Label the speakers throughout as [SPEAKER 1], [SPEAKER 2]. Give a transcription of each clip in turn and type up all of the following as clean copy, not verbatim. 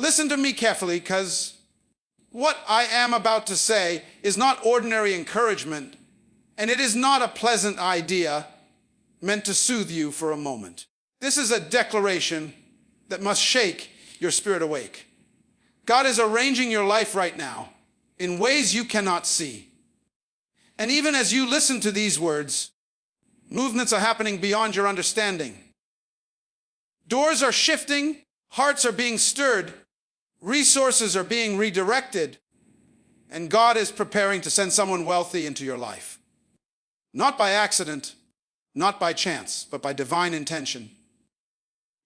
[SPEAKER 1] listen to me carefully, because what I am about to say is not ordinary encouragement, and it is not a pleasant idea meant to soothe you for a moment. This is a declaration that must shake your spirit awake. God is arranging your life right now in ways you cannot see. And even as you listen to these words, movements are happening beyond your understanding. Doors are shifting, hearts are being stirred, resources are being redirected, and God is preparing to send someone wealthy into your life. Not by accident, not by chance, but by divine intention.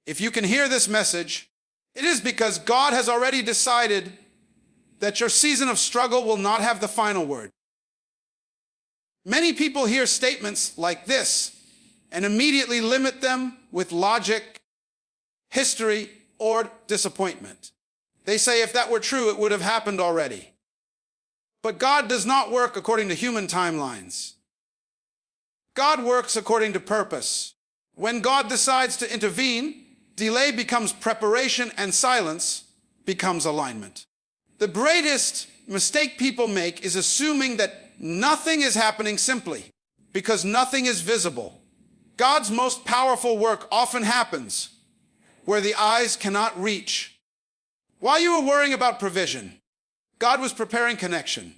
[SPEAKER 1] If you can hear this message, it is because God has already decided that your season of struggle will not have the final word. Many people hear statements like this and immediately limit them with logic, history, or disappointment. They say if that were true, it would have happened already. But God does not work according to human timelines. God works according to purpose. When God decides to intervene, delay becomes preparation and silence becomes alignment. The greatest mistake people make is assuming that nothing is happening simply because nothing is visible. God's most powerful work often happens where the eyes cannot reach. While you were worrying about provision, God was preparing connection.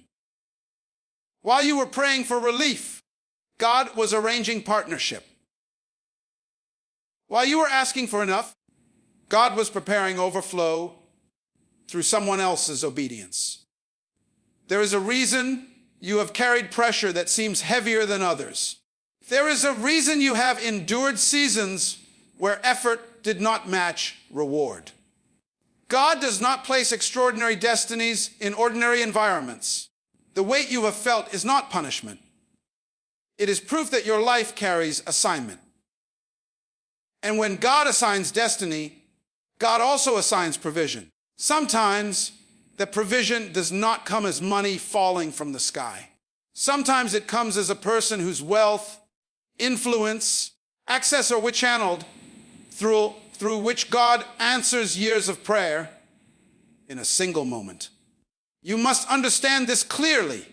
[SPEAKER 1] While you were praying for relief, God was arranging partnership. While you were asking for enough, God was preparing overflow through someone else's obedience. There is a reason you have carried pressure that seems heavier than others. There is a reason you have endured seasons where effort did not match reward. God does not place extraordinary destinies in ordinary environments. The weight you have felt is not punishment. It is proof that your life carries assignment. And when God assigns destiny, God also assigns provision. Sometimes the provision does not come as money falling from the sky. Sometimes it comes as a person whose wealth, influence, access are channeled through which God answers years of prayer in a single moment. You must understand this clearly.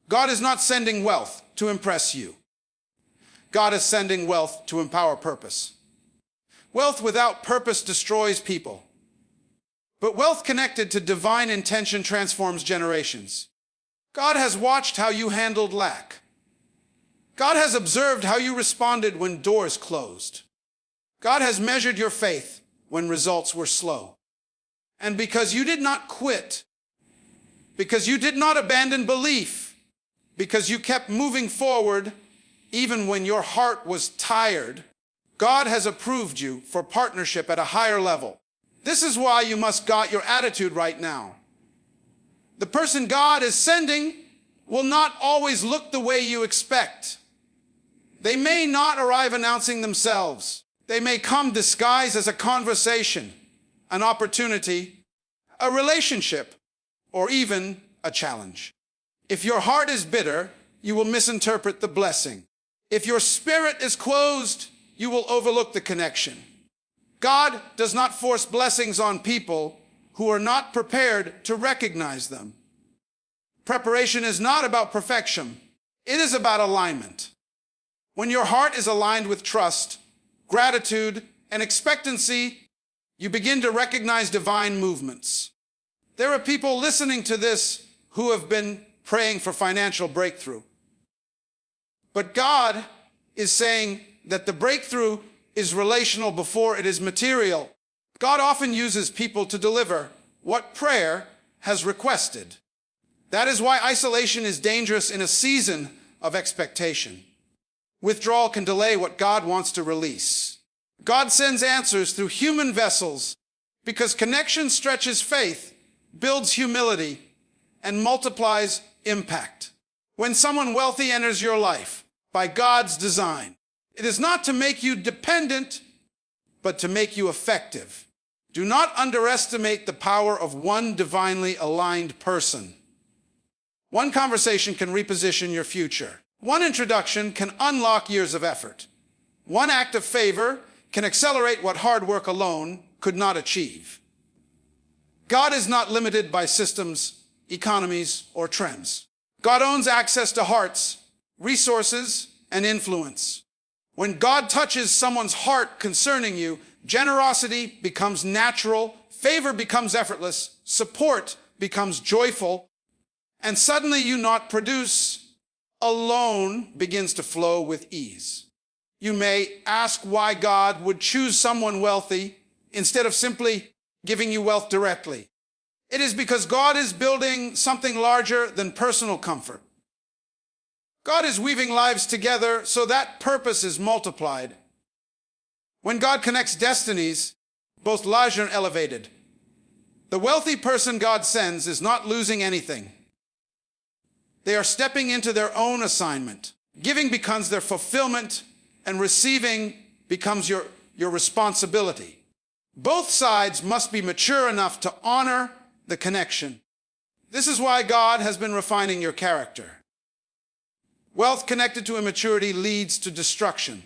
[SPEAKER 1] God is not sending wealth to impress you. God is sending wealth to empower purpose. Wealth without purpose destroys people. But wealth connected to divine intention transforms generations. God has watched how you handled lack. God has observed how you responded when doors closed. God has measured your faith when results were slow. And because you did not quit, because you did not abandon belief, because you kept moving forward even when your heart was tired, God has approved you for partnership at a higher level. This is why you must got your attitude right now. The person God is sending will not always look the way you expect. They may not arrive announcing themselves. They may come disguised as a conversation, an opportunity, a relationship, or even a challenge. If your heart is bitter, you will misinterpret the blessing. If your spirit is closed, you will overlook the connection. God does not force blessings on people who are not prepared to recognize them. Preparation is not about perfection. It is about alignment. When your heart is aligned with trust, gratitude, and expectancy, you begin to recognize divine movements. There are people listening to this who have been praying for financial breakthrough. But God is saying that the breakthrough is relational before it is material. God often uses people to deliver what prayer has requested. That is why isolation is dangerous in a season of expectation. Withdrawal can delay what God wants to release. God sends answers through human vessels because connection stretches faith, builds humility, and multiplies impact. When someone wealthy enters your life by God's design, it is not to make you dependent, but to make you effective. Do not underestimate the power of one divinely aligned person. One conversation can reposition your future. One introduction can unlock years of effort. One act of favor can accelerate what hard work alone could not achieve. God is not limited by systems, economies, or trends. God owns access to hearts, resources, and influence. When God touches someone's heart concerning you, generosity becomes natural, favor becomes effortless, support becomes joyful, and suddenly you not produce, alone begins to flow with ease. You may ask why God would choose someone wealthy instead of simply giving you wealth directly. It is because God is building something larger than personal comfort. God is weaving lives together so that purpose is multiplied. When God connects destinies, both large and elevated, the wealthy person God sends is not losing anything. They are stepping into their own assignment. Giving becomes their fulfillment, and receiving becomes your responsibility. Both sides must be mature enough to honor the connection. This is why God has been refining your character. Wealth connected to immaturity leads to destruction.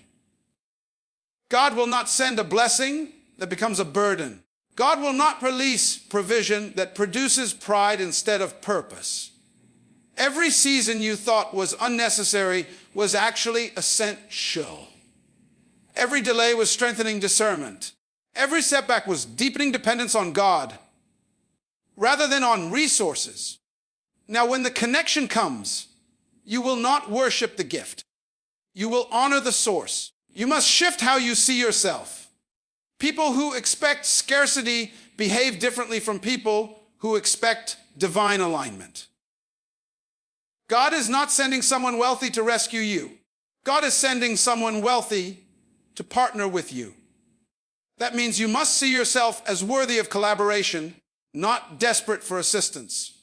[SPEAKER 1] God will not send a blessing that becomes a burden. God will not release provision that produces pride instead of purpose. Every season you thought was unnecessary was actually essential. Every delay was strengthening discernment. Every setback was deepening dependence on God rather than on resources. Now, when the connection comes, you will not worship the gift. You will honor the source. You must shift how you see yourself. People who expect scarcity behave differently from people who expect divine alignment. God is not sending someone wealthy to rescue you. God is sending someone wealthy to partner with you. That means you must see yourself as worthy of collaboration, not desperate for assistance.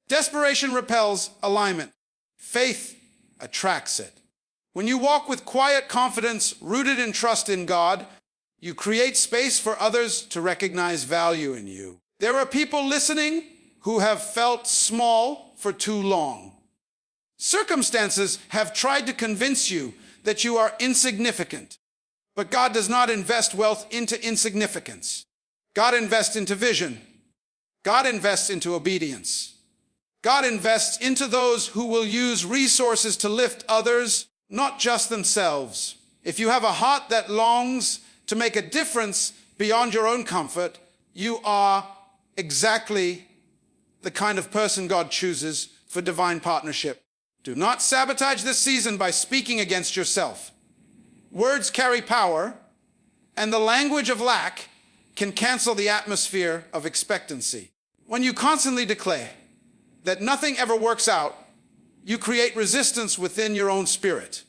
[SPEAKER 1] Desperation repels alignment. Faith attracts it. When you walk with quiet confidence rooted in trust in God, you create space for others to recognize value in you. There are people listening who have felt small for too long. Circumstances have tried to convince you that you are insignificant. But God does not invest wealth into insignificance. God invests into vision. God invests into obedience. God invests into those who will use resources to lift others, not just themselves. If you have a heart that longs to make a difference beyond your own comfort, you are exactly the kind of person God chooses for divine partnership. Do not sabotage this season by speaking against yourself. Words carry power, and the language of lack can cancel the atmosphere of expectancy. When you constantly declare that nothing ever works out, you create resistance within your own spirit.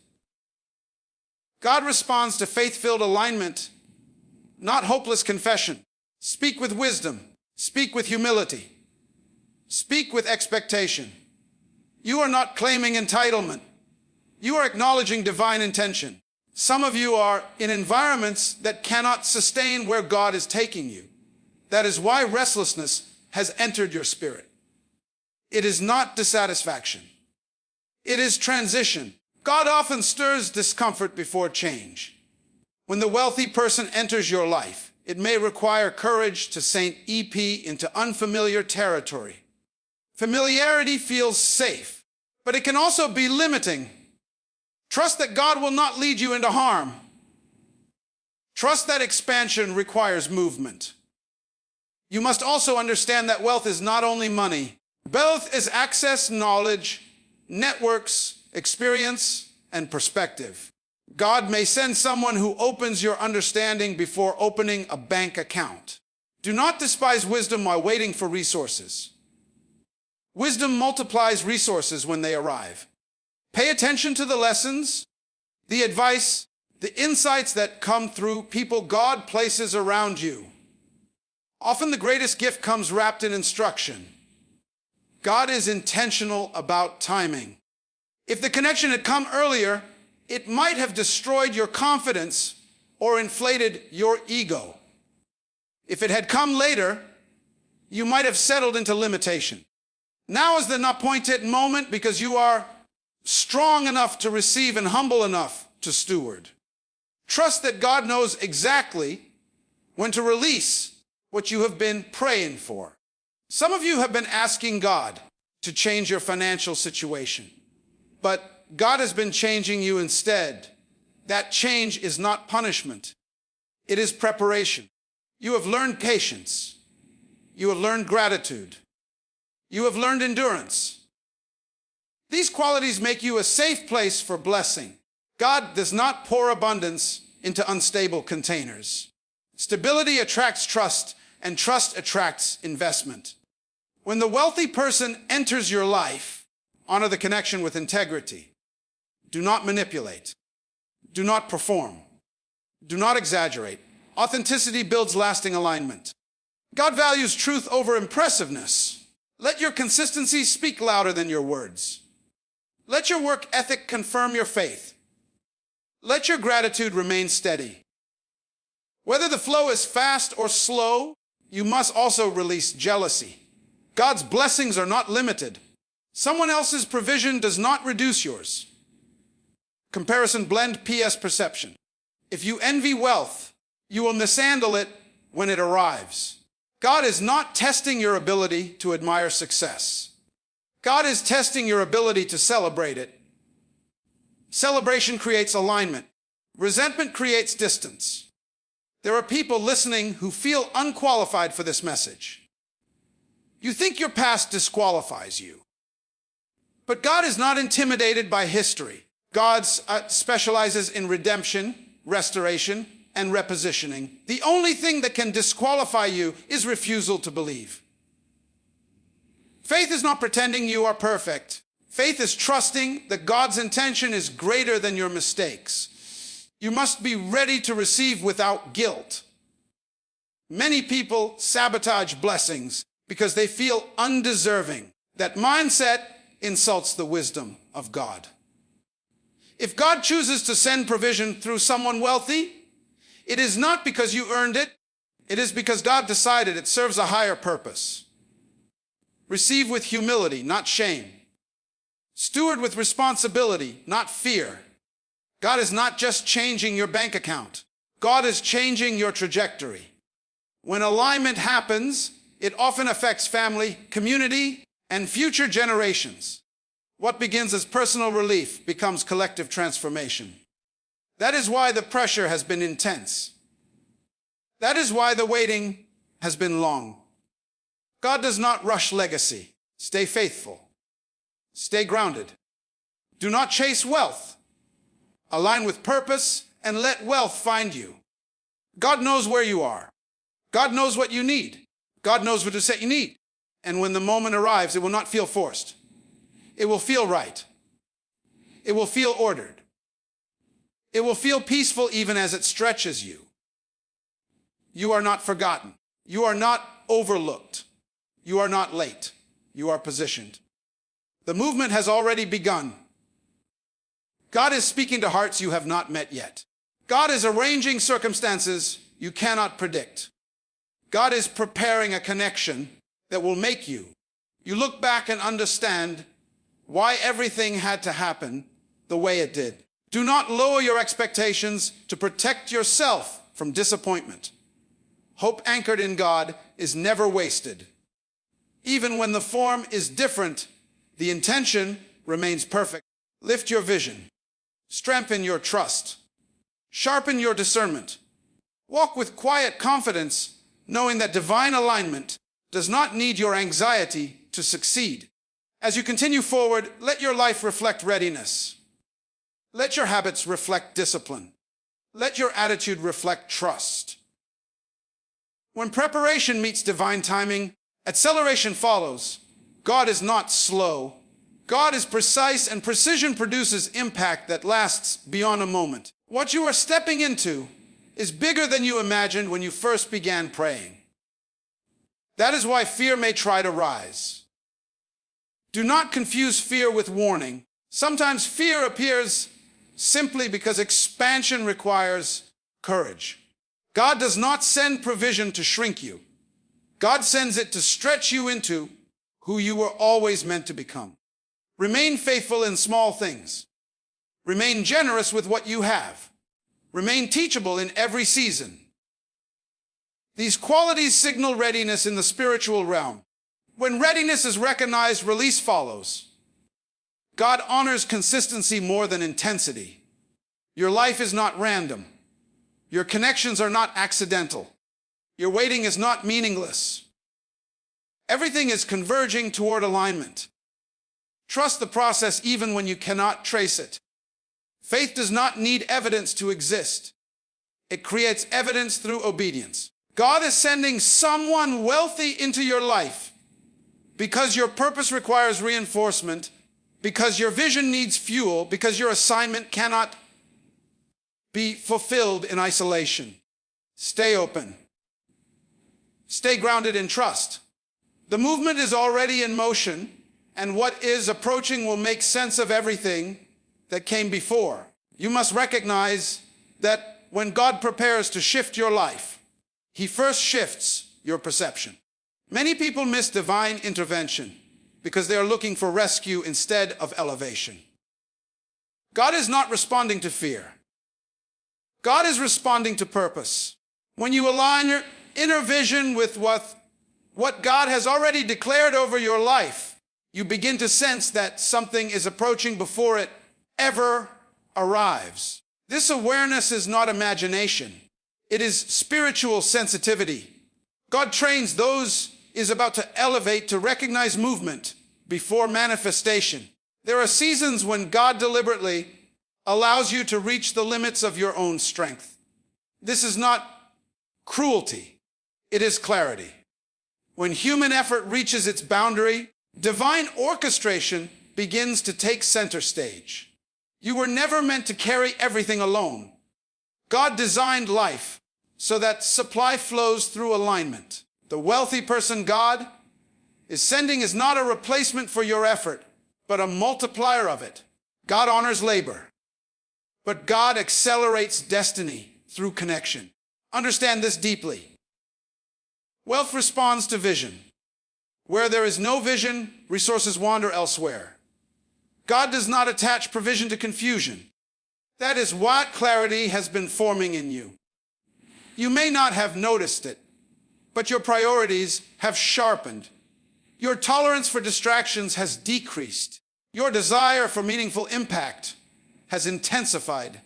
[SPEAKER 1] God responds to faith-filled alignment, not hopeless confession. Speak with wisdom. Speak with humility. Speak with expectation. You are not claiming entitlement. You are acknowledging divine intention. Some of you are in environments that cannot sustain where God is taking you. That is why restlessness has entered your spirit. It is not dissatisfaction. It is transition. God often stirs discomfort before change. When the wealthy person enters your life, it may require courage to Saint EP into unfamiliar territory. Familiarity feels safe, but it can also be limiting. Trust that God will not lead you into harm. Trust that expansion requires movement. You must also understand that wealth is not only money. Wealth is access, knowledge, networks, experience, and perspective. God may send someone who opens your understanding before opening a bank account. Do not despise wisdom while waiting for resources. Wisdom multiplies resources when they arrive. Pay attention to the lessons, the advice, the insights that come through people God places around you. Often the greatest gift comes wrapped in instruction. God is intentional about timing. If the connection had come earlier, it might have destroyed your confidence or inflated your ego. If it had come later, you might have settled into limitation. Now is the appointed moment because you are strong enough to receive and humble enough to steward. Trust that God knows exactly when to release, what you have been praying for. Some of you have been asking God to change your financial situation, but God has been changing you instead. That change is not punishment. It is preparation. You have learned patience. You have learned gratitude. You have learned endurance. These qualities make you a safe place for blessing. God does not pour abundance into unstable containers. Stability attracts trust, and trust attracts investment. When the wealthy person enters your life, honor the connection with integrity. Do not manipulate. Do not perform. Do not exaggerate. Authenticity builds lasting alignment. God values truth over impressiveness. Let your consistency speak louder than your words. Let your work ethic confirm your faith. Let your gratitude remain steady. Whether the flow is fast or slow, you must also release jealousy. God's blessings are not limited. Someone else's provision does not reduce yours. Comparison blend PS perception. If you envy wealth, you will mishandle it when it arrives. God is not testing your ability to admire success. God is testing your ability to celebrate it. Celebration creates alignment. Resentment creates distance. There are people listening who feel unqualified for this message. You think your past disqualifies you. But God is not intimidated by history. God specializes in redemption, restoration, and repositioning. The only thing that can disqualify you is refusal to believe. Faith is not pretending you are perfect. Faith is trusting that God's intention is greater than your mistakes. You must be ready to receive without guilt. Many people sabotage blessings because they feel undeserving. That mindset insults the wisdom of God. If God chooses to send provision through someone wealthy, it is not because you earned it. It is because God decided it serves a higher purpose. Receive with humility, not shame. Steward with responsibility, not fear. God is not just changing your bank account. God is changing your trajectory. When alignment happens, it often affects family, community, and future generations. What begins as personal relief becomes collective transformation. That is why the pressure has been intense. That is why the waiting has been long. God does not rush legacy. Stay faithful. Stay grounded. Do not chase wealth. Align with purpose and let wealth find you. God knows where you are. God knows what you need. God knows what to say you need. And when the moment arrives, it will not feel forced. It will feel right. It will feel ordered. It will feel peaceful even as it stretches you. You are not forgotten. You are not overlooked. You are not late. You are positioned. The movement has already begun. God is speaking to hearts you have not met yet. God is arranging circumstances you cannot predict. God is preparing a connection that will make you. You look back and understand why everything had to happen the way it did. Do not lower your expectations to protect yourself from disappointment. Hope anchored in God is never wasted. Even when the form is different, the intention remains perfect. Lift your vision. Strengthen your trust. Sharpen your discernment. Walk with quiet confidence, knowing that divine alignment does not need your anxiety to succeed. As you continue forward, let your life reflect readiness. Let your habits reflect discipline. Let your attitude reflect trust. When preparation meets divine timing, acceleration follows. God is not slow. God is precise, and precision produces impact that lasts beyond a moment. What you are stepping into is bigger than you imagined when you first began praying. That is why fear may try to rise. Do not confuse fear with warning. Sometimes fear appears simply because expansion requires courage. God does not send provision to shrink you. God sends it to stretch you into who you were always meant to become. Remain faithful in small things. Remain generous with what you have. Remain teachable in every season. These qualities signal readiness in the spiritual realm. When readiness is recognized, release follows. God honors consistency more than intensity. Your life is not random. Your connections are not accidental. Your waiting is not meaningless. Everything is converging toward alignment. Trust the process even when you cannot trace it. Faith does not need evidence to exist. It creates evidence through obedience. God is sending someone wealthy into your life because your purpose requires reinforcement, because your vision needs fuel, because your assignment cannot be fulfilled in isolation. Stay open. Stay grounded in trust. The movement is already in motion, and what is approaching will make sense of everything that came before. You must recognize that when God prepares to shift your life, He first shifts your perception. Many people miss divine intervention because they are looking for rescue instead of elevation. God is not responding to fear. God is responding to purpose. When you align your inner vision with what God has already declared over your life, you begin to sense that something is approaching before it ever arrives. This awareness is not imagination. It is spiritual sensitivity. God trains those He is about to elevate to recognize movement before manifestation. There are seasons when God deliberately allows you to reach the limits of your own strength. This is not cruelty. It is clarity. When human effort reaches its boundary, divine orchestration begins to take center stage. You were never meant to carry everything alone. God designed life so that supply flows through alignment. The wealthy person God is sending is not a replacement for your effort, but a multiplier of it. God honors labor, but God accelerates destiny through connection. Understand this deeply. Wealth responds to vision. Where there is no vision, resources wander elsewhere. God does not attach provision to confusion. That is what clarity has been forming in you. You may not have noticed it, but your priorities have sharpened. Your tolerance for distractions has decreased. Your desire for meaningful impact has intensified.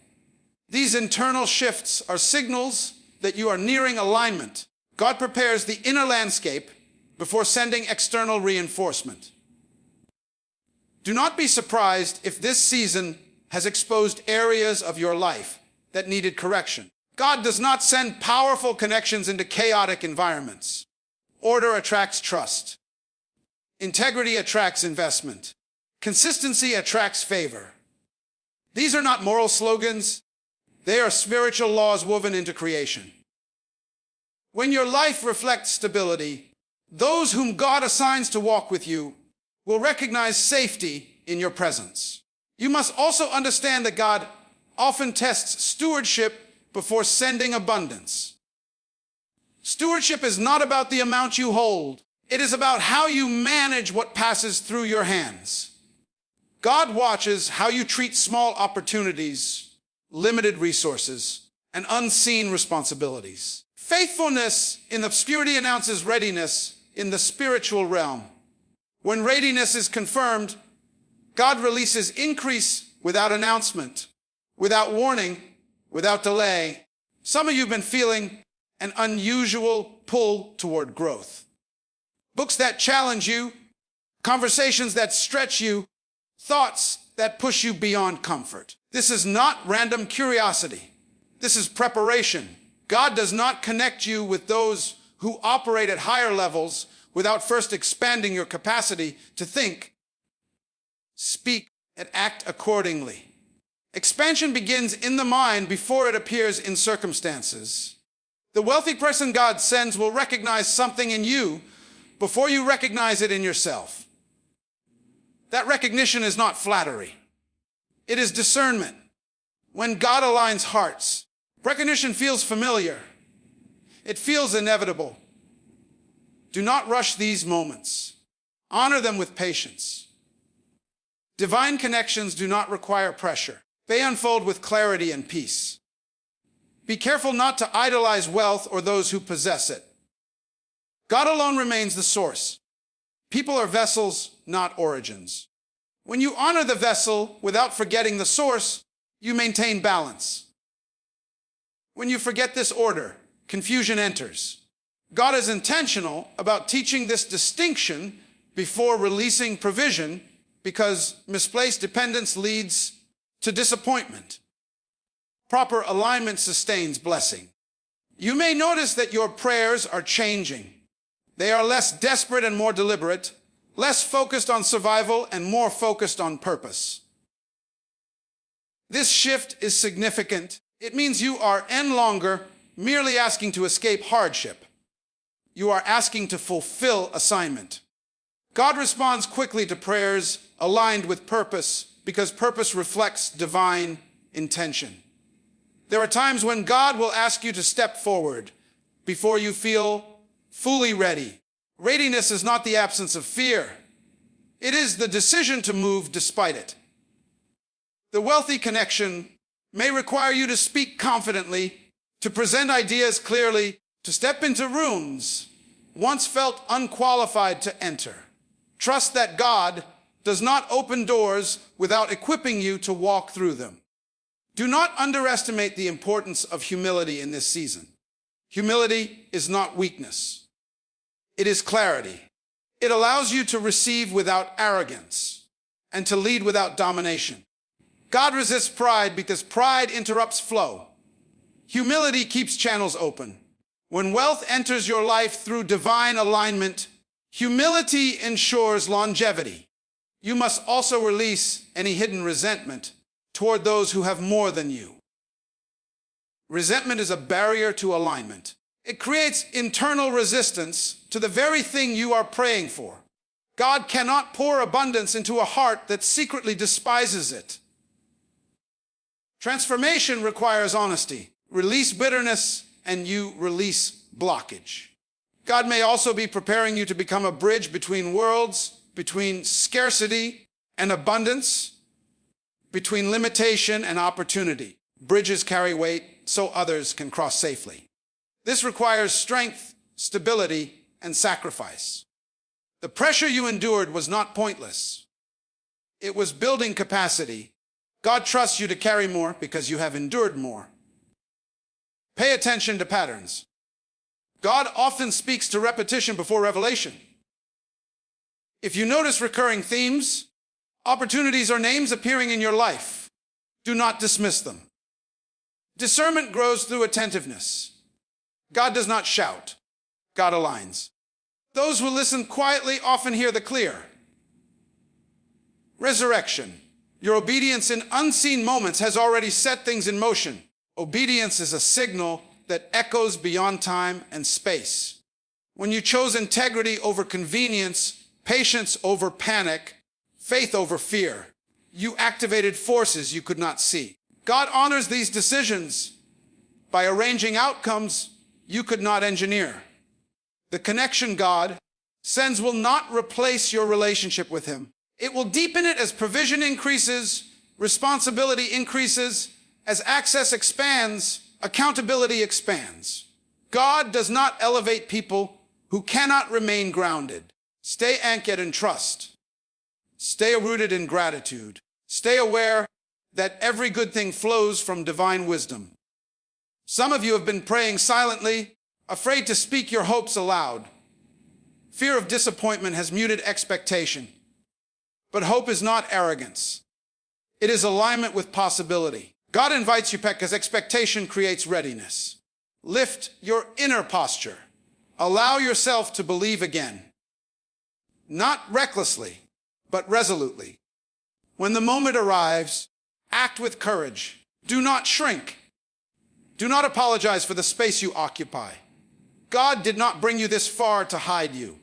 [SPEAKER 1] These internal shifts are signals that you are nearing alignment. God prepares the inner landscape before sending external reinforcement. Do not be surprised if this season has exposed areas of your life that needed correction. God does not send powerful connections into chaotic environments. Order attracts trust. Integrity attracts investment. Consistency attracts favor. These are not moral slogans. They are spiritual laws woven into creation. When your life reflects stability, those whom God assigns to walk with you will recognize safety in your presence. You must also understand that God often tests stewardship before sending abundance. Stewardship is not about the amount you hold. It is about how you manage what passes through your hands. God watches how you treat small opportunities, limited resources, and unseen responsibilities. Faithfulness in obscurity announces readiness in the spiritual realm. When readiness is confirmed, God releases increase without announcement, without warning, without delay. Some of you have been feeling an unusual pull toward growth. Books that challenge you, conversations that stretch you, thoughts that push you beyond comfort. This is not random curiosity. This is preparation. God does not connect you with those who operate at higher levels without first expanding your capacity to think, speak, and act accordingly. Expansion begins in the mind before it appears in circumstances. The wealthy person God sends will recognize something in you before you recognize it in yourself. That recognition is not flattery. It is discernment. When God aligns hearts, recognition feels familiar. It feels inevitable. Do not rush these moments. Honor them with patience. Divine connections do not require pressure. They unfold with clarity and peace. Be careful not to idolize wealth or those who possess it. God alone remains the source. People are vessels, not origins. When you honor the vessel without forgetting the source, you maintain balance. When you forget this order, confusion enters. God is intentional about teaching this distinction before releasing provision, because misplaced dependence leads to disappointment. Proper alignment sustains blessing. You may notice that your prayers are changing. They are less desperate and more deliberate, less focused on survival and more focused on purpose. This shift is significant. It means you are no longer merely asking to escape hardship. You are asking to fulfill assignment. God responds quickly to prayers aligned with purpose, because purpose reflects divine intention. There are times when God will ask you to step forward before you feel fully ready. Readiness is not the absence of fear. It is the decision to move despite it. The wealthy connection may require you to speak confidently, to present ideas clearly, to step into rooms once felt unqualified to enter. Trust that God does not open doors without equipping you to walk through them. Do not underestimate the importance of humility in this season. Humility is not weakness. It is clarity. It allows you to receive without arrogance and to lead without domination. God resists pride because pride interrupts flow. Humility keeps channels open. When wealth enters your life through divine alignment, humility ensures longevity. You must also release any hidden resentment toward those who have more than you. Resentment is a barrier to alignment. It creates internal resistance to the very thing you are praying for. God cannot pour abundance into a heart that secretly despises it. Transformation requires honesty. Release bitterness and you release blockage. God may also be preparing you to become a bridge between worlds, between scarcity and abundance, between limitation and opportunity. Bridges carry weight so others can cross safely. This requires strength, stability, and sacrifice. The pressure you endured was not pointless. It was building capacity. God trusts you to carry more because you have endured more. Pay attention to patterns. God often speaks to repetition before revelation. If you notice recurring themes, opportunities, or names appearing in your life, do not dismiss them. Discernment grows through attentiveness. God does not shout. God aligns. Those who listen quietly often hear the clear. Resurrection. Your obedience in unseen moments has already set things in motion. Obedience is a signal that echoes beyond time and space. When you chose integrity over convenience, patience over panic, faith over fear, you activated forces you could not see. God honors these decisions by arranging outcomes you could not engineer. The connection God sends will not replace your relationship with Him. It will deepen it as provision increases, responsibility increases, as access expands, accountability expands. God does not elevate people who cannot remain grounded. Stay anchored in trust. Stay rooted in gratitude. Stay aware that every good thing flows from divine wisdom. Some of you have been praying silently, afraid to speak your hopes aloud. Fear of disappointment has muted expectation. But hope is not arrogance. It is alignment with possibility. God invites you back because expectation creates readiness. Lift your inner posture. Allow yourself to believe again. Not recklessly, but resolutely. When the moment arrives, act with courage. Do not shrink. Do not apologize for the space you occupy. God did not bring you this far to hide you.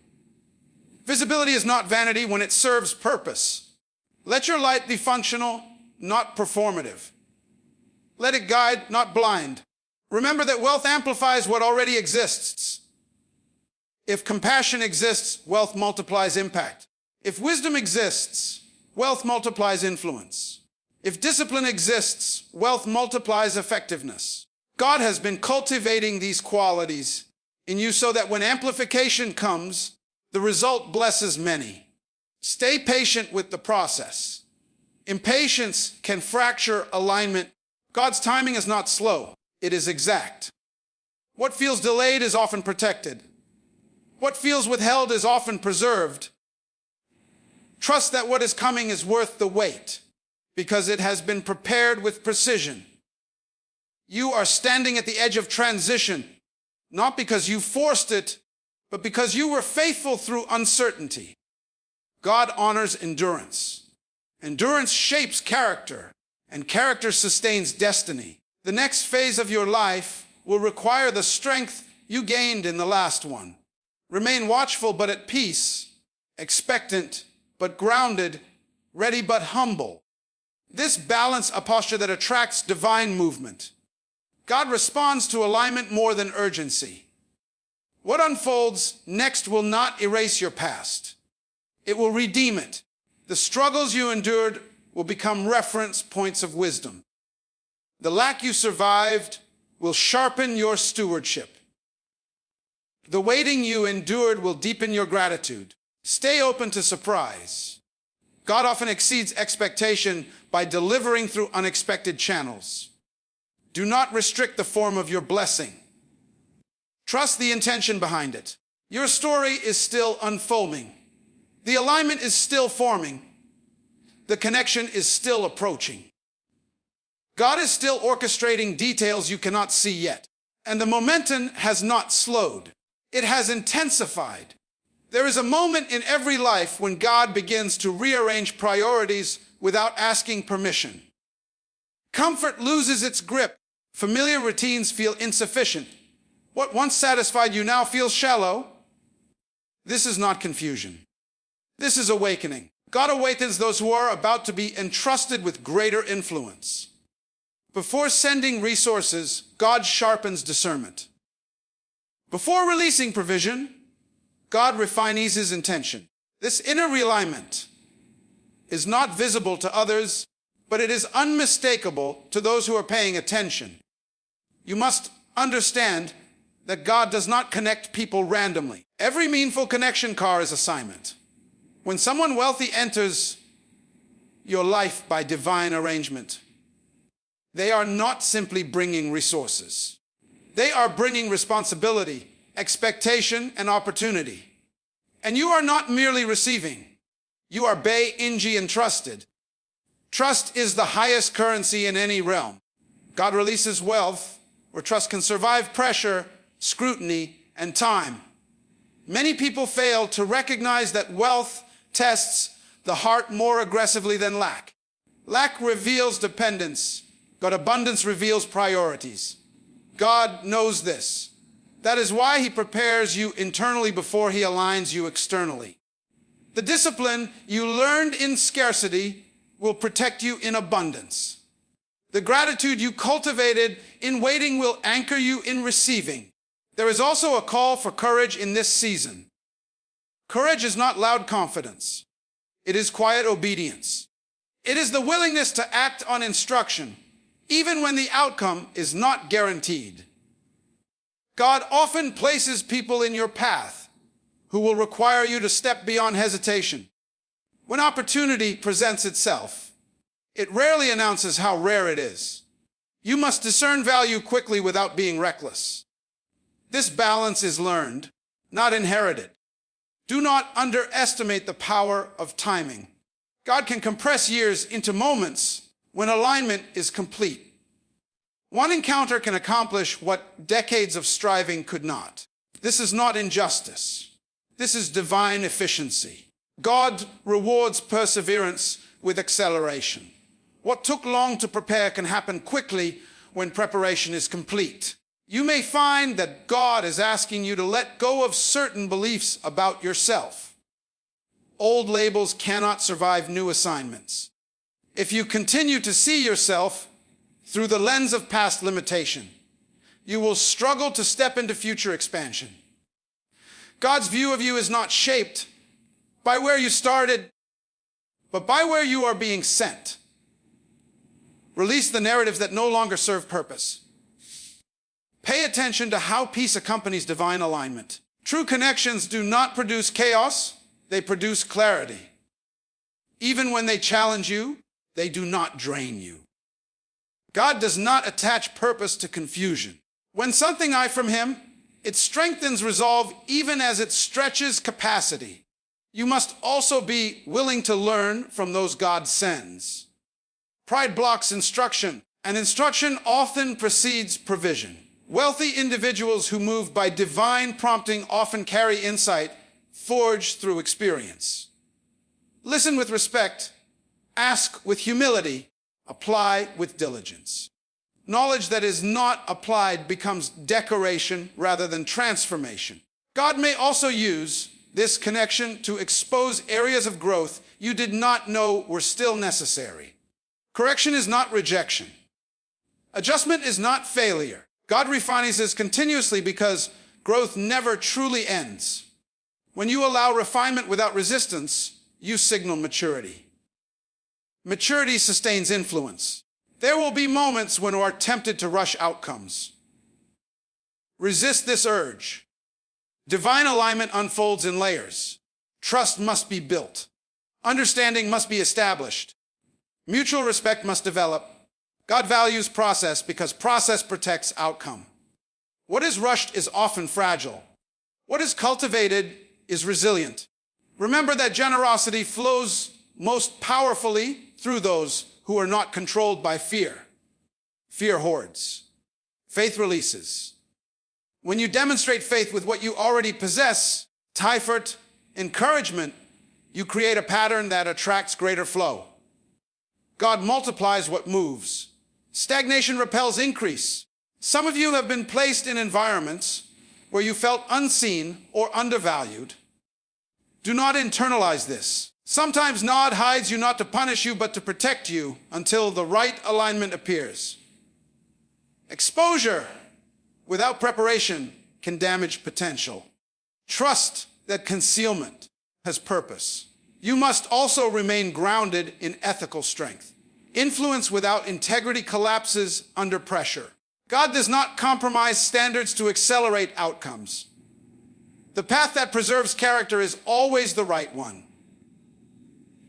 [SPEAKER 1] Visibility is not vanity when it serves purpose. Let your light be functional, not performative. Let it guide, not blind. Remember that wealth amplifies what already exists. If compassion exists, wealth multiplies impact. If wisdom exists, wealth multiplies influence. If discipline exists, wealth multiplies effectiveness. God has been cultivating these qualities in you so that when amplification comes, the result blesses many. Stay patient with the process. Impatience can fracture alignment. God's timing is not slow, it is exact. What feels delayed is often protected. What feels withheld is often preserved. Trust that what is coming is worth the wait, because it has been prepared with precision. You are standing at the edge of transition, not because you forced it, but because you were faithful through uncertainty. God honors endurance. Endurance shapes character, and character sustains destiny. The next phase of your life will require the strength you gained in the last one. Remain watchful but at peace, expectant but grounded, ready but humble. This balance a posture that attracts divine movement. God responds to alignment more than urgency. What unfolds next will not erase your past. It will redeem it. The struggles you endured will become reference points of wisdom. The lack you survived will sharpen your stewardship. The waiting you endured will deepen your gratitude. Stay open to surprise. God often exceeds expectation by delivering through unexpected channels. Do not restrict the form of your blessing. Trust the intention behind it. Your story is still unfolding. The alignment is still forming. The connection is still approaching. God is still orchestrating details you cannot see yet. And the momentum has not slowed. It has intensified. There is a moment in every life when God begins to rearrange priorities without asking permission. Comfort loses its grip. Familiar routines feel insufficient. What once satisfied you now feels shallow. This is not confusion. This is awakening. God awakens those who are about to be entrusted with greater influence. Before sending resources, God sharpens discernment. Before releasing provision, God refines his intention. This inner realignment is not visible to others, but it is unmistakable to those who are paying attention. You must understand that God does not connect people randomly. Every meaningful connection is assignment. When someone wealthy enters your life by divine arrangement, they are not simply bringing resources. They are bringing responsibility, expectation, and opportunity. And you are not merely receiving. You are Inji entrusted. Trust is the highest currency in any realm. God releases wealth where trust can survive pressure, scrutiny, and time. Many people fail to recognize that wealth tests the heart more aggressively than lack. Lack reveals dependence, but abundance reveals priorities. God knows this. That is why he prepares you internally before he aligns you externally. The discipline you learned in scarcity will protect you in abundance. The gratitude you cultivated in waiting will anchor you in receiving. There is also a call for courage in this season. Courage is not loud confidence. It is quiet obedience. It is the willingness to act on instruction, even when the outcome is not guaranteed. God often places people in your path who will require you to step beyond hesitation. When opportunity presents itself, it rarely announces how rare it is. You must discern value quickly without being reckless. This balance is learned, not inherited. Do not underestimate the power of timing. God can compress years into moments when alignment is complete. One encounter can accomplish what decades of striving could not. This is not injustice. This is divine efficiency. God rewards perseverance with acceleration. What took long to prepare can happen quickly when preparation is complete. You may find that God is asking you to let go of certain beliefs about yourself. Old labels cannot survive new assignments. If you continue to see yourself through the lens of past limitation, you will struggle to step into future expansion. God's view of you is not shaped by where you started, but by where you are being sent. Release the narratives that no longer serve purpose. Pay attention to how peace accompanies divine alignment. True connections do not produce chaos, they produce clarity. Even when they challenge you, they do not drain you. God does not attach purpose to confusion. When something I from Him, it strengthens resolve even as it stretches capacity. You must also be willing to learn from those God sends. Pride blocks instruction, and instruction often precedes provision. Wealthy individuals who move by divine prompting often carry insight forged through experience. Listen with respect, ask with humility, apply with diligence. Knowledge that is not applied becomes decoration rather than transformation. God may also use this connection to expose areas of growth you did not know were still necessary. Correction is not rejection. Adjustment is not failure. God refines us continuously because growth never truly ends. When you allow refinement without resistance, you signal maturity. Maturity sustains influence. There will be moments when you are tempted to rush outcomes. Resist this urge. Divine alignment unfolds in layers. Trust must be built. Understanding must be established. Mutual respect must develop. God values process because process protects outcome. What is rushed is often fragile. What is cultivated is resilient. Remember that generosity flows most powerfully through those who are not controlled by fear. Fear hoards. Faith releases. When you demonstrate faith with what you already possess, Typhert, encouragement, you create a pattern that attracts greater flow. God multiplies what moves. Stagnation repels increase. Some of you have been placed in environments where you felt unseen or undervalued. Do not internalize this. Sometimes Nod hides you not to punish you, but to protect you until the right alignment appears. Exposure without preparation can damage potential. Trust that concealment has purpose. You must also remain grounded in ethical strength. Influence without integrity collapses under pressure. God does not compromise standards to accelerate outcomes. The path that preserves character is always the right one.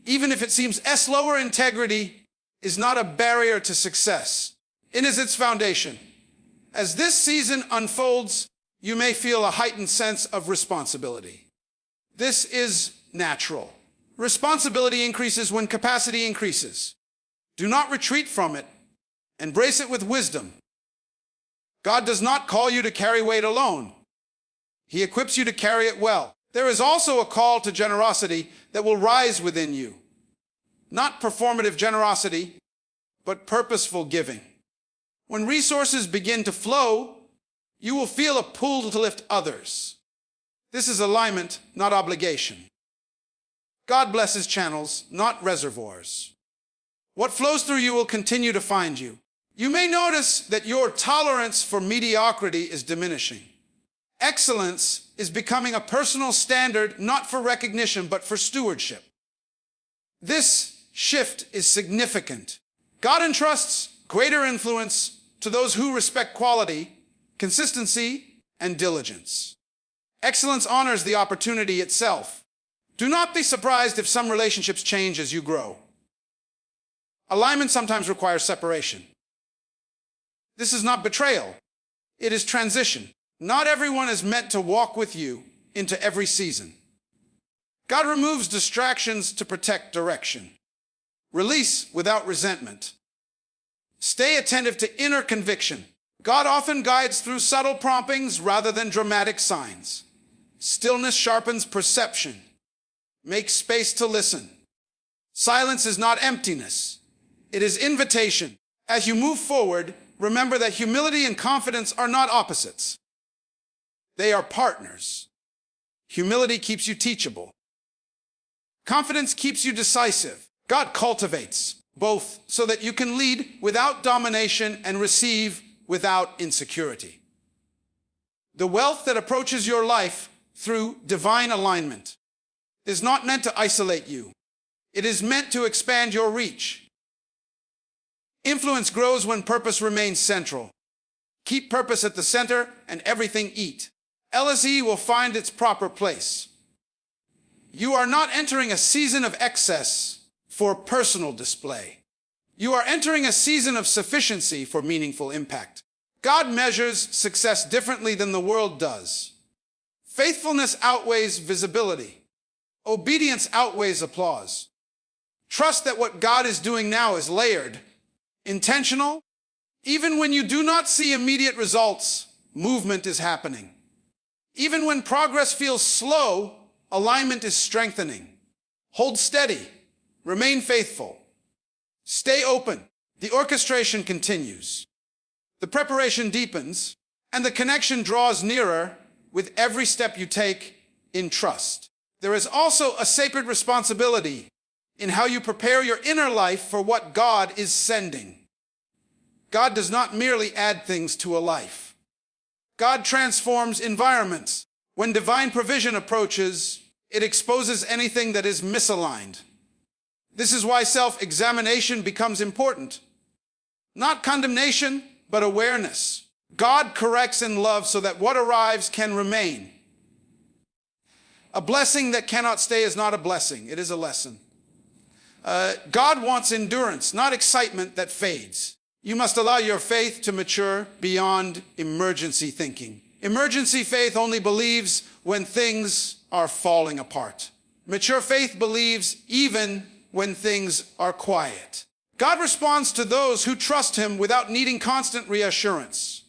[SPEAKER 1] Even if it seems slower, integrity is not a barrier to success. It is its foundation. As this season unfolds, you may feel a heightened sense of responsibility. This is natural. Responsibility increases when capacity increases. Do not retreat from it. Embrace it with wisdom. God does not call you to carry weight alone. He equips you to carry it well. There is also a call to generosity that will rise within you. Not performative generosity, but purposeful giving. When resources begin to flow, you will feel a pull to lift others. This is alignment, not obligation. God blesses channels, not reservoirs. What flows through you will continue to find you. You may notice that your tolerance for mediocrity is diminishing. Excellence is becoming a personal standard, not for recognition, but for stewardship. This shift is significant. God entrusts greater influence to those who respect quality, consistency, and diligence. Excellence honors the opportunity itself. Do not be surprised if some relationships change as you grow. Alignment sometimes requires separation. This is not betrayal. It is transition. Not everyone is meant to walk with you into every season. God removes distractions to protect direction. Release without resentment. Stay attentive to inner conviction. God often guides through subtle promptings rather than dramatic signs. Stillness sharpens perception. Make space to listen. Silence is not emptiness. It is invitation. As you move forward, remember that humility and confidence are not opposites. They are partners. Humility keeps you teachable. Confidence keeps you decisive. God cultivates both so that you can lead without domination and receive without insecurity. The wealth that approaches your life through divine alignment is not meant to isolate you. It is meant to expand your reach. Influence grows when purpose remains central. Keep purpose at the center and everything eat. LSE will find its proper place. You are not entering a season of excess for personal display. You are entering a season of sufficiency for meaningful impact. God measures success differently than the world does. Faithfulness outweighs visibility. Obedience outweighs applause. Trust that what God is doing now is layered, intentional. Even when you do not see immediate results, movement is happening. Even when progress feels slow, alignment is strengthening. Hold steady. Remain faithful. Stay open. The orchestration continues. The preparation deepens, and the connection draws nearer with every step you take in trust. There is also a sacred responsibility in how you prepare your inner life for what God is sending. God does not merely add things to a life. God transforms environments. When divine provision approaches, it exposes anything that is misaligned. This is why self-examination becomes important. Not condemnation, but awareness. God corrects in love so that what arrives can remain. A blessing that cannot stay is not a blessing, it is a lesson. God wants endurance, not excitement that fades. You must allow your faith to mature beyond emergency thinking. Emergency faith only believes when things are falling apart. Mature faith believes even when things are quiet. God responds to those who trust him without needing constant reassurance.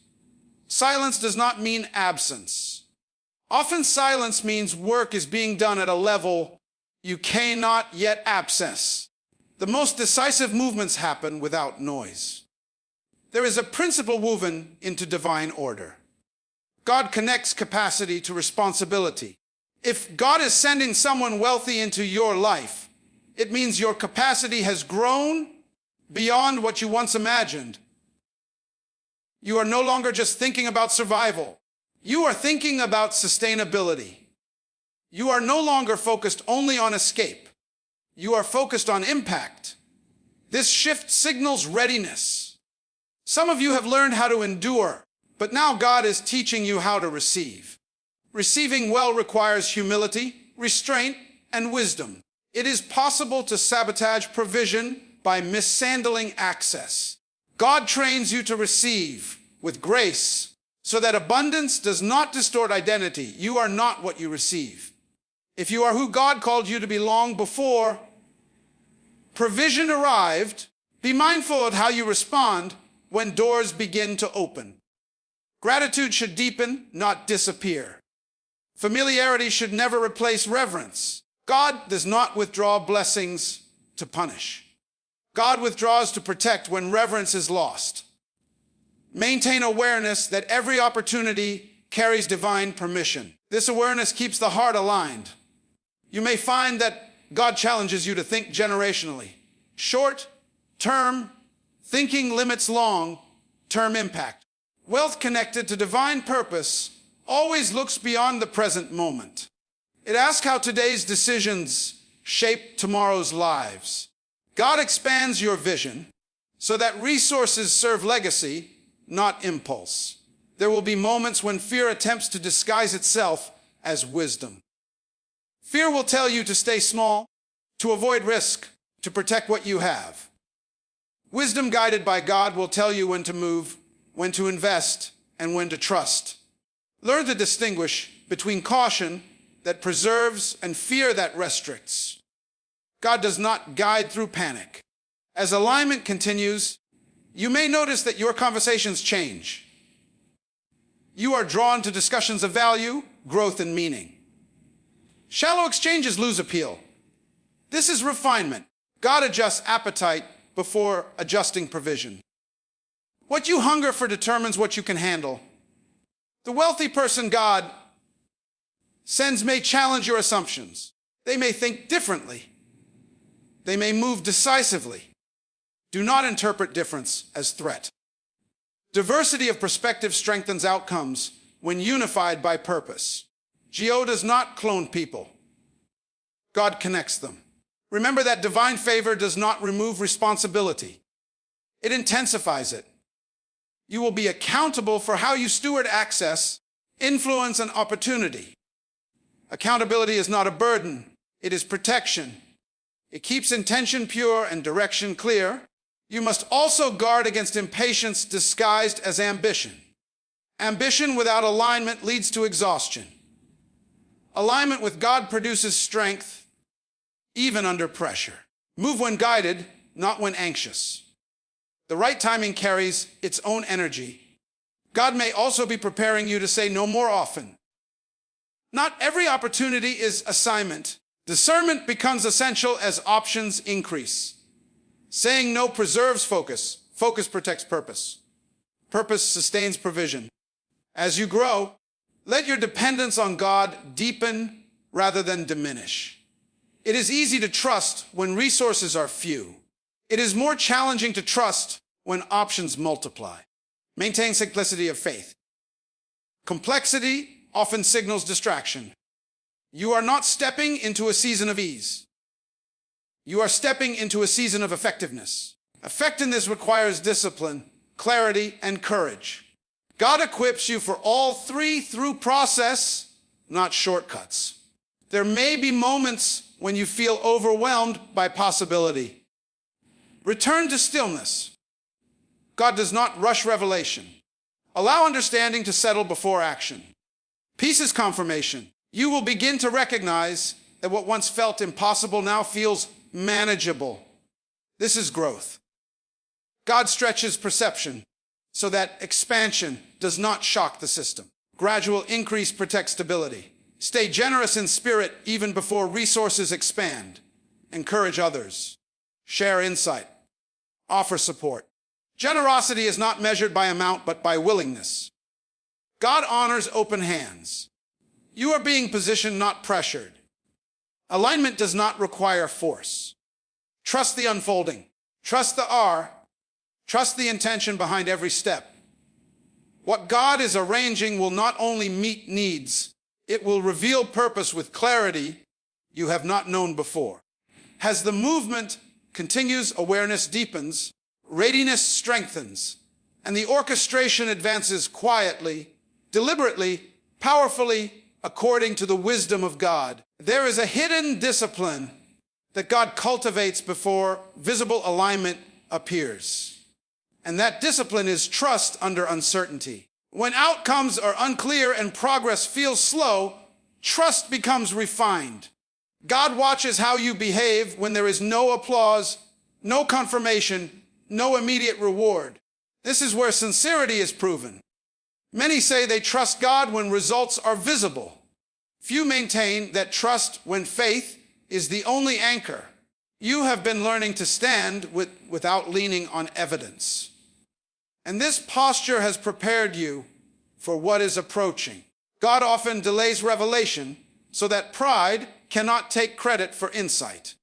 [SPEAKER 1] Silence does not mean absence. Often silence means work is being done at a level you cannot yet access. The most decisive movements happen without noise. There is a principle woven into divine order. God connects capacity to responsibility. If God is sending someone wealthy into your life, it means your capacity has grown beyond what you once imagined. You are no longer just thinking about survival. You are thinking about sustainability. You are no longer focused only on escape. You are focused on impact. This shift signals readiness. Some of you have learned how to endure, but now God is teaching you how to receive. Receiving well requires humility, restraint, and wisdom. It is possible to sabotage provision by mishandling access. God trains you to receive with grace so that abundance does not distort identity. You are not what you receive. If you are who God called you to be long before provision arrived, be mindful of how you respond when doors begin to open. Gratitude should deepen, not disappear. Familiarity should never replace reverence. God does not withdraw blessings to punish. God withdraws to protect when reverence is lost. Maintain awareness that every opportunity carries divine permission. This awareness keeps the heart aligned. You may find that God challenges you to think generationally. Short-term thinking limits long-term impact. Wealth connected to divine purpose always looks beyond the present moment. It asks how today's decisions shape tomorrow's lives. God expands your vision so that resources serve legacy, not impulse. There will be moments when fear attempts to disguise itself as wisdom. Fear will tell you to stay small, to avoid risk, to protect what you have. Wisdom guided by God will tell you when to move, when to invest, and when to trust. Learn to distinguish between caution that preserves and fear that restricts. God does not guide through panic. As alignment continues, you may notice that your conversations change. You are drawn to discussions of value, growth, and meaning. Shallow exchanges lose appeal. This is refinement. God adjusts appetite before adjusting provision. What you hunger for determines what you can handle. The wealthy person God sends may challenge your assumptions. They may think differently. They may move decisively. Do not interpret difference as threat. Diversity of perspective strengthens outcomes when unified by purpose. Geo does not clone people. God connects them. Remember that divine favor does not remove responsibility. It intensifies it. You will be accountable for how you steward access, influence, and opportunity. Accountability is not a burden, it is protection. It keeps intention pure and direction clear. You must also guard against impatience disguised as ambition. Ambition without alignment leads to exhaustion. Alignment with God produces strength, even under pressure. Move when guided, not when anxious. The right timing carries its own energy. God may also be preparing you to say no more often. Not every opportunity is assignment. Discernment becomes essential as options increase. Saying no preserves focus. Focus protects purpose. Purpose sustains provision. As you grow, let your dependence on God deepen rather than diminish. It is easy to trust when resources are few. It is more challenging to trust when options multiply. Maintain simplicity of faith. Complexity often signals distraction. You are not stepping into a season of ease. You are stepping into a season of effectiveness. Effectiveness requires discipline, clarity, and courage. God equips you for all three through process, not shortcuts. There may be moments when you feel overwhelmed by possibility. Return to stillness. God does not rush revelation. Allow understanding to settle before action. Peace is confirmation. You will begin to recognize that what once felt impossible now feels manageable. This is growth. God stretches perception so that expansion does not shock the system. Gradual increase protects stability. Stay generous in spirit even before resources expand. Encourage others. Share insight. Offer support. Generosity is not measured by amount but by willingness. God honors open hands. You are being positioned, not pressured. Alignment does not require force. Trust the unfolding. Trust the R. Trust the intention behind every step. What God is arranging will not only meet needs, it will reveal purpose with clarity you have not known before. As the movement continues, awareness deepens, readiness strengthens, and the orchestration advances quietly, deliberately, powerfully, according to the wisdom of God. There is a hidden discipline that God cultivates before visible alignment appears. And that discipline is trust under uncertainty. When outcomes are unclear and progress feels slow, trust becomes refined. God watches how you behave when there is no applause, no confirmation, no immediate reward. This is where sincerity is proven. Many say they trust God when results are visible. Few maintain that trust when faith is the only anchor. You have been learning to stand without leaning on evidence. And this posture has prepared you for what is approaching. God often delays revelation so that pride cannot take credit for insight.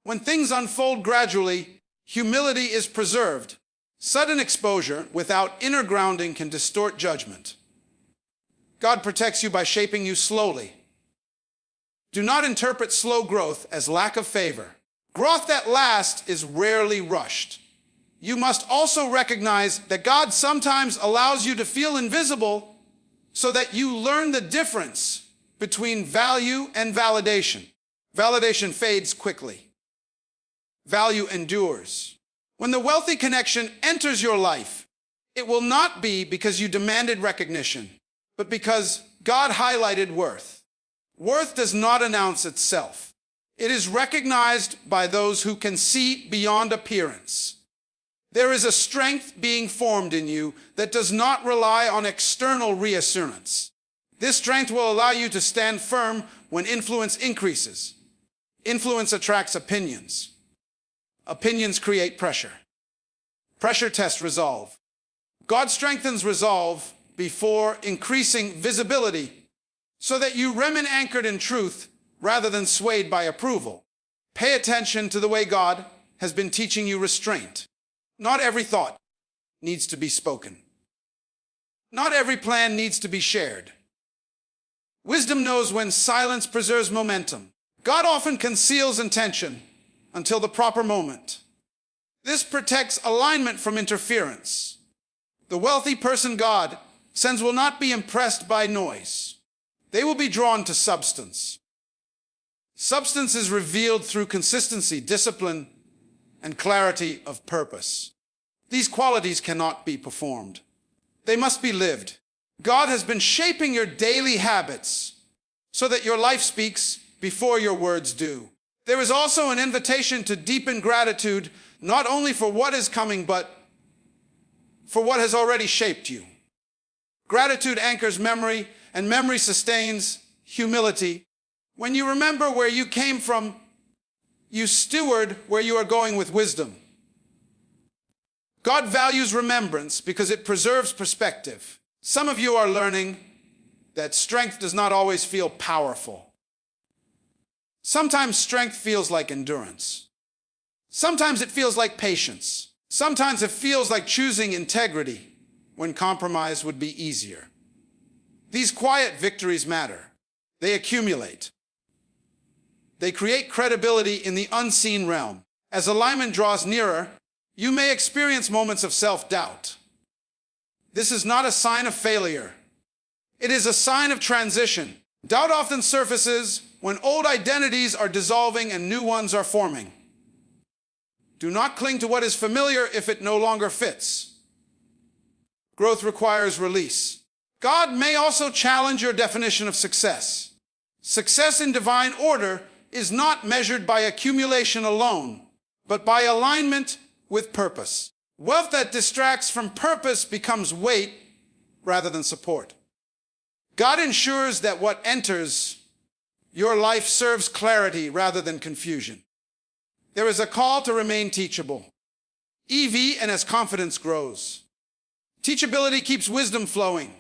[SPEAKER 1] When things unfold gradually, humility is preserved. Sudden exposure without inner grounding can distort judgment. God protects you by shaping you slowly. Do not interpret slow growth as lack of favor. Growth that lasts is rarely rushed. You must also recognize that God sometimes allows you to feel invisible so that you learn the difference between value and validation. Validation fades quickly. Value endures. When the wealthy connection enters your life, it will not be because you demanded recognition, but because God highlighted worth. Worth does not announce itself. It is recognized by those who can see beyond appearance. There is a strength being formed in you that does not rely on external reassurance. This strength will allow you to stand firm when influence increases. Influence attracts opinions. Opinions create pressure. Pressure tests resolve. God strengthens resolve before increasing visibility so that you remain anchored in truth rather than swayed by approval. Pay attention to the way God has been teaching you restraint. Not every thought needs to be spoken. Not every plan needs to be shared. Wisdom knows when silence preserves momentum. God often conceals intention until the proper moment. This protects alignment from interference. The wealthy person God sends will not be impressed by noise. They will be drawn to substance. Substance is revealed through consistency, discipline, and clarity of purpose. These qualities cannot be performed. They must be lived. God has been shaping your daily habits so that your life speaks before your words do. There is also an invitation to deepen gratitude, not only for what is coming, but for what has already shaped you. Gratitude anchors memory, and memory sustains humility. When you remember where you came from, you steward where you are going with wisdom. God values remembrance because it preserves perspective. Some of you are learning that strength does not always feel powerful. Sometimes strength feels like endurance. Sometimes it feels like patience. Sometimes it feels like choosing integrity when compromise would be easier. These quiet victories matter. They accumulate. They create credibility in the unseen realm. As alignment draws nearer, you may experience moments of self-doubt. This is not a sign of failure. It is a sign of transition. Doubt often surfaces when old identities are dissolving and new ones are forming. Do not cling to what is familiar if it no longer fits. Growth requires release. God may also challenge your definition of success. Success in divine order is not measured by accumulation alone, but by alignment with purpose. Wealth that distracts from purpose becomes weight rather than support. God ensures that what enters your life serves clarity rather than confusion. There is a call to remain teachable. EV and as confidence grows. Teachability keeps wisdom flowing.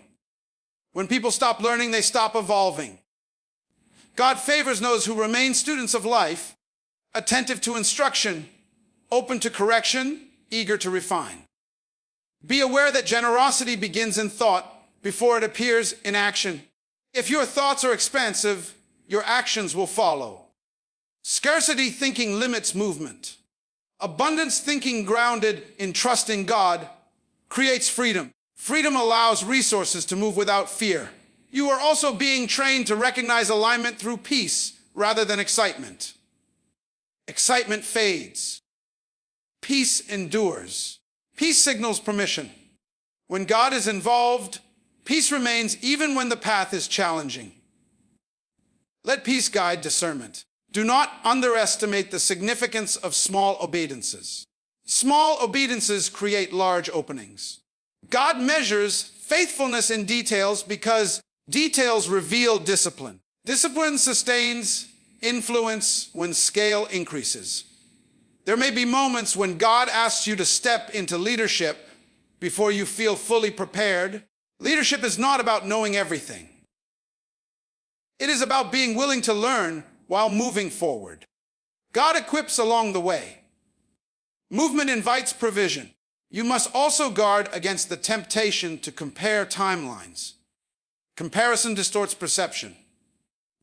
[SPEAKER 1] When people stop learning, they stop evolving. God favors those who remain students of life, attentive to instruction, open to correction, eager to refine. Be aware that generosity begins in thought before it appears in action. If your thoughts are expansive, your actions will follow. Scarcity thinking limits movement. Abundance thinking grounded in trusting God creates freedom. Freedom allows resources to move without fear. You are also being trained to recognize alignment through peace rather than excitement. Excitement fades. Peace endures. Peace signals permission. When God is involved, peace remains even when the path is challenging. Let peace guide discernment. Do not underestimate the significance of small obediences. Small obediences create large openings. God measures faithfulness in details because details reveal discipline. Discipline sustains influence when scale increases. There may be moments when God asks you to step into leadership before you feel fully prepared. Leadership is not about knowing everything. It is about being willing to learn while moving forward. God equips along the way. Movement invites provision. You must also guard against the temptation to compare timelines. Comparison distorts perception.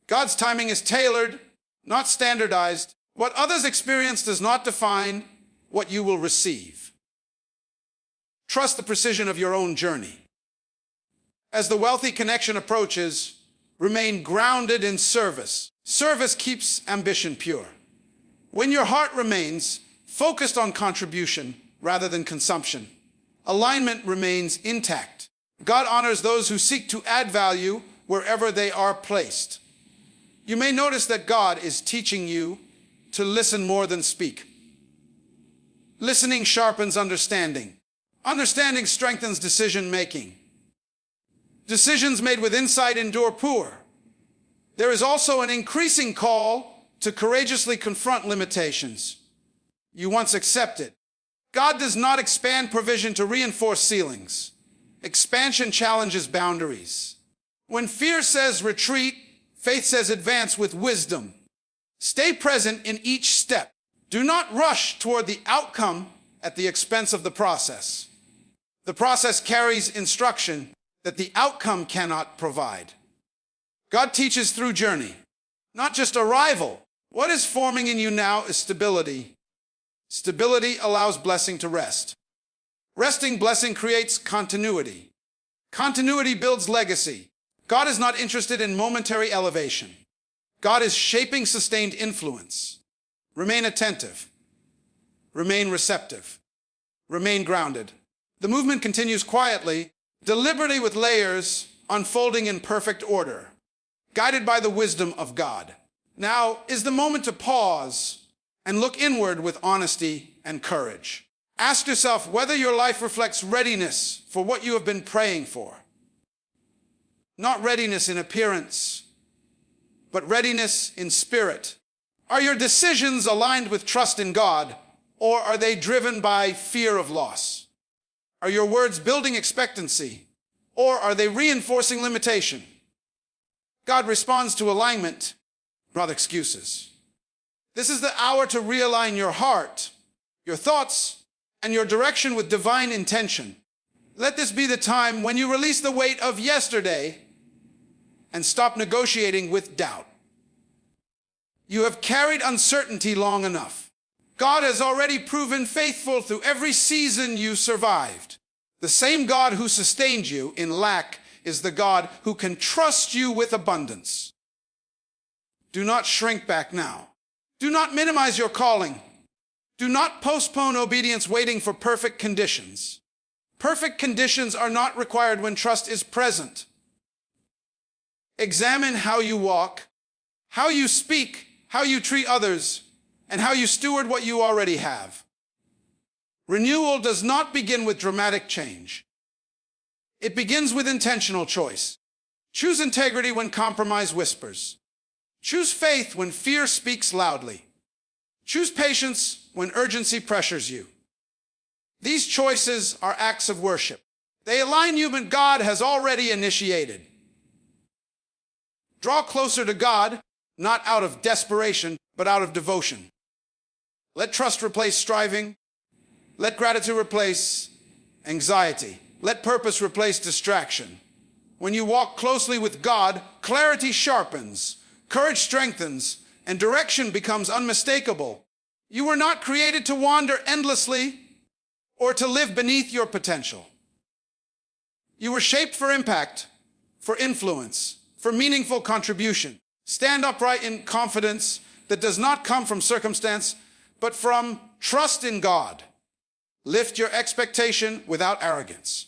[SPEAKER 1] God's timing is tailored, not standardized. What others experience does not define what you will receive. Trust the precision of your own journey. As the wealthy connection approaches, remain grounded in service. Service keeps ambition pure. When your heart remains focused on contribution rather than consumption, alignment remains intact. God honors those who seek to add value wherever they are placed. You may notice that God is teaching you to listen more than speak. Listening sharpens understanding. Understanding strengthens decision-making. Decisions made with insight endure poor. There is also an increasing call to courageously confront limitations you once accepted. God does not expand provision to reinforce ceilings. Expansion challenges boundaries. When fear says retreat, faith says advance with wisdom. Stay present in each step. Do not rush toward the outcome at the expense of the process. The process carries instruction that the outcome cannot provide. God teaches through journey, not just arrival. What is forming in you now is stability. Stability allows blessing to rest. Resting blessing creates continuity. Continuity builds legacy. God is not interested in momentary elevation. God is shaping sustained influence. Remain attentive. Remain receptive. Remain grounded. The movement continues quietly, deliberately with layers unfolding in perfect order, guided by the wisdom of God. Now is the moment to pause and look inward with honesty and courage. Ask yourself whether your life reflects readiness for what you have been praying for. Not readiness in appearance, but readiness in spirit. Are your decisions aligned with trust in God, or are they driven by fear of loss? Are your words building expectancy, or are they reinforcing limitation? God responds to alignment, not excuses. This is the hour to realign your heart, your thoughts, and your direction with divine intention. Let this be the time when you release the weight of yesterday and stop negotiating with doubt. You have carried uncertainty long enough. God has already proven faithful through every season you survived. The same God who sustained you in lack is the God who can trust you with abundance. Do not shrink back now. Do not minimize your calling. Do not postpone obedience waiting for perfect conditions. Perfect conditions are not required when trust is present. Examine how you walk, how you speak, how you treat others, and how you steward what you already have. Renewal does not begin with dramatic change. It begins with intentional choice. Choose integrity when compromise whispers. Choose faith when fear speaks loudly. Choose patience when urgency pressures you. These choices are acts of worship. They align you with God has already initiated. Draw closer to God, not out of desperation, but out of devotion. Let trust replace striving. Let gratitude replace anxiety. Let purpose replace distraction. When you walk closely with God, clarity sharpens, courage strengthens, and direction becomes unmistakable. You were not created to wander endlessly or to live beneath your potential. You were shaped for impact, for influence, for meaningful contribution. Stand upright in confidence that does not come from circumstance, but from trust in God. Lift your expectation without arrogance.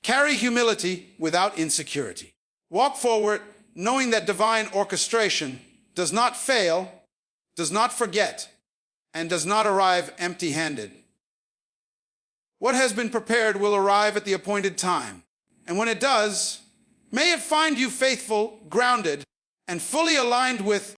[SPEAKER 1] Carry humility without insecurity. Walk forward knowing that divine orchestration does not fail, does not forget, and does not arrive empty-handed. What has been prepared will arrive at the appointed time. And when it does, may it find you faithful, grounded, and fully aligned with